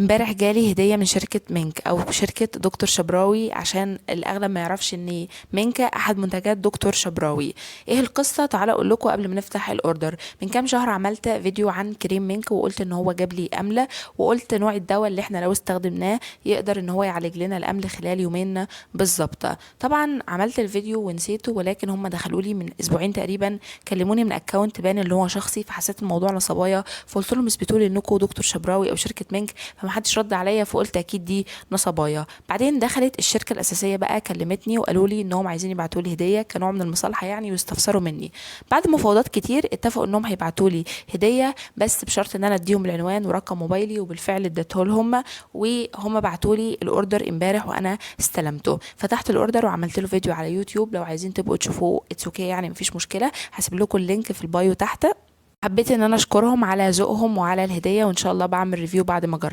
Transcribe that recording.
امبارح جالي هدية من شركة مينك او شركة دكتور شبراوي، عشان الاغلب ما يعرفش ان مينك احد منتجات دكتور شبراوي. ايه القصة؟ تعالى اقول لكم قبل ما نفتح الاوردر. من كام شهر عملت فيديو عن كريم مينك وقلت ان هو جاب لي املة، وقلت نوع الدواء اللي احنا لو استخدمناه يقدر ان هو يعالج لنا الامل خلال يومين بالظبط. طبعا عملت الفيديو ونسيته، ولكن هم دخلوا لي من اسبوعين تقريبا، كلموني من اكونت بان اللي هو شخصي، فحسيت الموضوع نصبايا، فقلت لهم اثبتوا لي انكم دكتور شبراوي او شركه مينك، فما حدش رد عليا، فقلت اكيد دي نصبايا. بعدين دخلت الشركه الاساسيه بقى كلمتني وقالوا لي انهم عايزين يبعتوا لي هديه كنوع من المصالحه يعني، ويستفسروا مني. بعد مفاوضات كتير اتفقوا انهم هيبعتوا لي هديه، بس بشرط ان انا اديهم العنوان ورقم موبايلي، وبالفعل اديته لهم، وهم بعتوا لي الاوردر امبارح وانا استلمته. فتحت الاوردر وعملت له فيديو على يوتيوب، لو عايزين تبقوا تشوفوه اتس اوكي يعني مفيش مشكله، هسيب لكم اللينك في البايو تحت. حبيت ان انا اشكرهم على ذوقهم وعلى الهديه، وان شاء الله بعمل ريفيو بعد ما اجرب.